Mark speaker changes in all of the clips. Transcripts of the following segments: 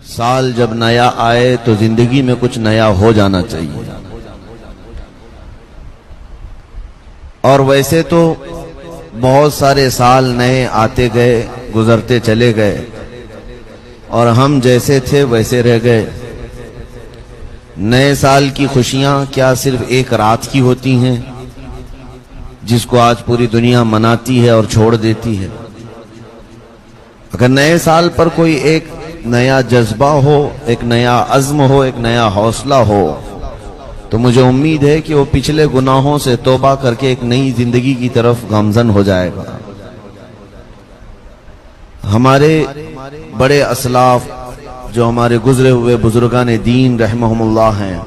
Speaker 1: سال جب نیا آئے تو زندگی میں کچھ نیا ہو جانا چاہیے. اور ویسے تو بہت سارے سال نئے آتے گئے گزرتے چلے گئے اور ہم جیسے تھے ویسے رہ گئے. نئے سال کی خوشیاں کیا صرف ایک رات کی ہوتی ہیں جس کو آج پوری دنیا مناتی ہے اور چھوڑ دیتی ہے؟ اگر نئے سال پر کوئی ایک نیا جذبہ ہو، ایک نیا عزم ہو، ایک نیا حوصلہ ہو تو مجھے امید ہے کہ وہ پچھلے گناہوں سے توبہ کر کے ایک نئی زندگی کی طرف گامزن ہو جائے گا. ہمارے بڑے اسلاف جو ہمارے گزرے ہوئے بزرگان دین رحمہم اللہ ہیں،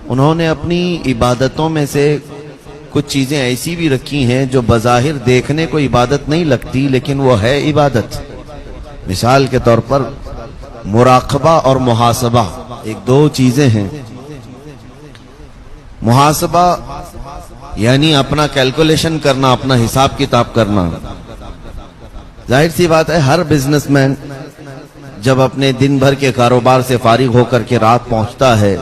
Speaker 1: انہوں نے اپنی عبادتوں میں سے کچھ چیزیں ایسی بھی رکھی ہیں جو بظاہر دیکھنے کو عبادت نہیں لگتی لیکن وہ ہے عبادت. مثال کے طور پر مراقبہ اور محاسبہ ایک دو چیزیں ہیں. محاسبہ یعنی اپنا کیلکولیشن کرنا، اپنا حساب کتاب کرنا. ظاہر سی بات ہے ہر بزنس مین جب اپنے دن بھر کے کاروبار سے فارغ ہو کر کے رات پہنچتا ہے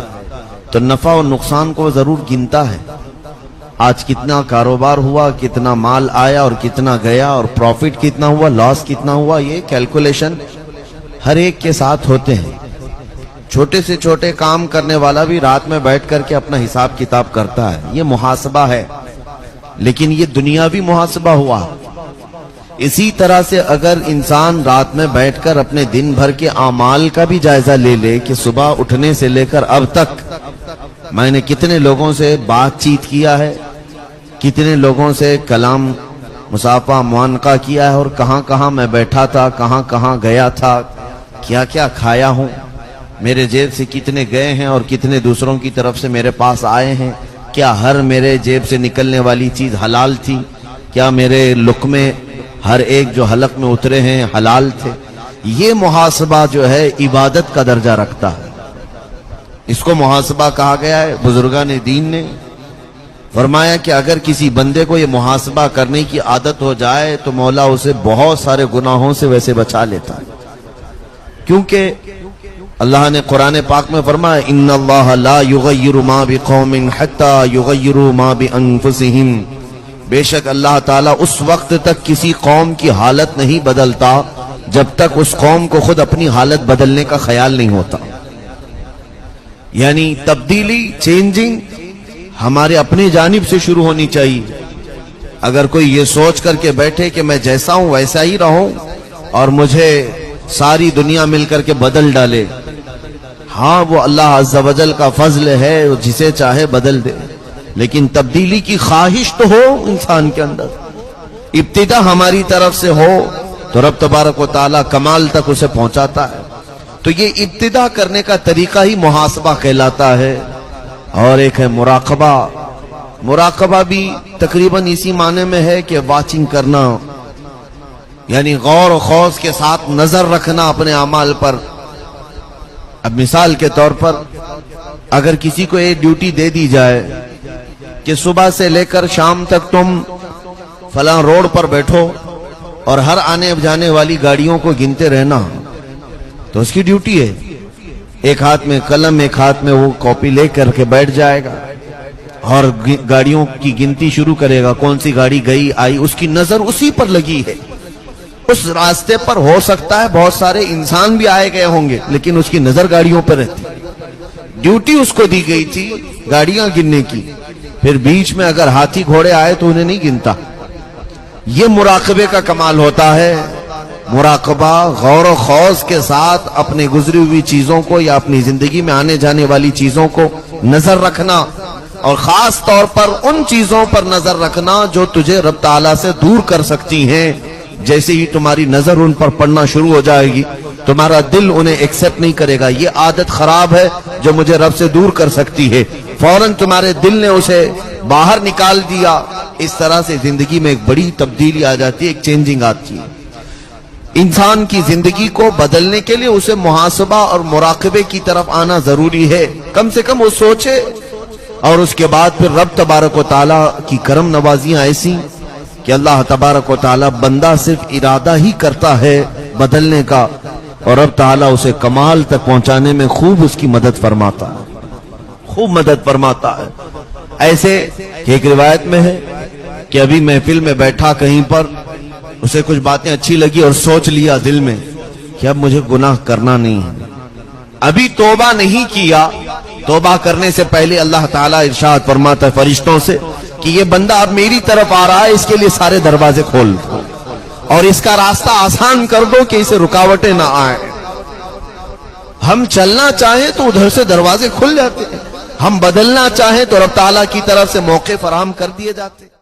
Speaker 1: تو نفع اور نقصان کو ضرور گنتا ہے. آج کتنا کاروبار ہوا، کتنا مال آیا اور کتنا گیا، اور پروفٹ کتنا ہوا، لاس کتنا ہوا، یہ کیلکولیشن ہر ایک کے ساتھ ہوتے ہیں. چھوٹے سے چھوٹے کام کرنے والا بھی رات میں بیٹھ کر کے اپنا حساب کتاب کرتا ہے. یہ محاسبہ ہے، لیکن یہ دنیاوی محاسبہ ہوا. اسی طرح سے اگر انسان رات میں بیٹھ کر اپنے دن بھر کے اعمال کا بھی جائزہ لے لے کہ صبح اٹھنے سے لے کر اب تک میں نے کتنے لوگوں سے بات چیت کیا ہے، کتنے لوگوں سے کلام مصافحہ معانقہ کیا ہے، اور کہاں کہاں میں بیٹھا تھا، کہاں کہاں گیا تھا، کیا کیا کھایا ہوں، میرے جیب سے کتنے گئے ہیں اور کتنے دوسروں کی طرف سے میرے پاس آئے ہیں، کیا ہر میرے جیب سے نکلنے والی چیز حلال تھی، کیا میرے لقمے ہر ایک جو حلق میں اترے ہیں حلال تھے. یہ محاسبہ جو ہے عبادت کا درجہ رکھتا ہے. اس کو محاسبہ کہا گیا ہے. بزرگان دین نے فرمایا کہ اگر کسی بندے کو یہ محاسبہ کرنے کی عادت ہو جائے تو مولا اسے بہت سارے گناہوں سے ویسے بچا لیتا ہے. کیونکہ اللہ نے قرآن پاک میں فرمایا ان اللہ لا یغیر ما بقوم حتی یغیروا ما بانفسہم. بے شک اللہ تعالیٰ اس وقت تک کسی قوم کی حالت نہیں بدلتا جب تک اس قوم کو خود اپنی حالت بدلنے کا خیال نہیں ہوتا. یعنی تبدیلی، چینجنگ ہمارے اپنی جانب سے شروع ہونی چاہیے. اگر کوئی یہ سوچ کر کے بیٹھے کہ میں جیسا ہوں ویسا ہی رہوں اور مجھے ساری دنیا مل کر کے بدل ڈالے، ہاں وہ اللہ عز و جل کا فضل ہے، جسے چاہے بدل دے، لیکن تبدیلی کی خواہش تو ہو انسان کے اندر. ابتدا ہماری طرف سے ہو تو رب تبارک و تعالی کمال تک اسے پہنچاتا ہے. تو یہ ابتدا کرنے کا طریقہ ہی محاسبہ کہلاتا ہے. اور ایک ہے مراقبہ. مراقبہ بھی تقریباً اسی معنی میں ہے کہ واچنگ کرنا، یعنی غور و خوض کے ساتھ نظر رکھنا اپنے اعمال پر. اب مثال کے طور پر اگر کسی کو یہ ڈیوٹی دے دی جائے کہ صبح سے لے کر شام تک تم فلاں روڈ پر بیٹھو اور ہر آنے جانے والی گاڑیوں کو گنتے رہنا، تو اس کی ڈیوٹی ہے. ایک ہاتھ میں قلم، ایک ہاتھ میں وہ کاپی لے کر کے بیٹھ جائے گا اور گاڑیوں کی گنتی شروع کرے گا. کون سی گاڑی گئی آئی، اس کی نظر اسی پر لگی ہے. اس راستے پر ہو سکتا ہے بہت سارے انسان بھی آئے گئے ہوں گے لیکن اس کی نظر گاڑیوں پر رہتی. ڈیوٹی اس کو دی گئی تھی گاڑیاں گننے کی. پھر بیچ میں اگر ہاتھی گھوڑے آئے تو انہیں نہیں گنتا. یہ مراقبے کا کمال ہوتا ہے. مراقبہ غور و خوض کے ساتھ اپنے گزری ہوئی چیزوں کو یا اپنی زندگی میں آنے جانے والی چیزوں کو نظر رکھنا، اور خاص طور پر ان چیزوں پر نظر رکھنا جو تجھے رب تعالیٰ سے دور کر سکتی ہیں. جیسے ہی تمہاری نظر ان پر پڑنا شروع ہو جائے گی تمہارا دل انہیں ایکسپٹ نہیں کرے گا. یہ عادت خراب ہے جو مجھے رب سے دور کر سکتی ہے. فوراً تمہارے دل نے اسے باہر نکال دیا. اس طرح سے زندگی میں ایک بڑی تبدیلی آ جاتی ہے، ایک چینجنگ آتی ہے. انسان کی زندگی کو بدلنے کے لیے اسے محاسبہ اور مراقبے کی طرف آنا ضروری ہے. کم سے کم وہ سوچے، اور اس کے بعد پھر رب تبارک و تعالیٰ کی کرم نوازیاں ایسی کہ اللہ تبارک و تعالیٰ بندہ صرف ارادہ ہی کرتا ہے بدلنے کا، اور رب تعالیٰ اسے کمال تک پہنچانے میں خوب اس کی مدد فرماتا ہے، خوب مدد فرماتا ہے۔ ایسے ایک روایت میں ہے کہ ابھی محفل میں بیٹھا کہیں پر، اسے کچھ باتیں اچھی لگی اور سوچ لیا دل میں کہ اب مجھے گناہ کرنا نہیں ہے، ابھی توبہ نہیں کیا۔ توبہ کرنے سے پہلے اللہ تعالیٰ ارشاد فرماتا ہے فرشتوں سے کہ یہ بندہ اب میری طرف آ رہا ہے، اس کے لیے سارے دروازے کھول دو اور اس کا راستہ آسان کر دو کہ اسے رکاوٹیں نہ آئیں۔ ہم چلنا چاہیں تو ادھر سے دروازے کھل جاتے ہیں، ہم بدلنا چاہیں تو رب تعالیٰ کی طرف سے موقع فراہم کر دیے جاتے ہیں۔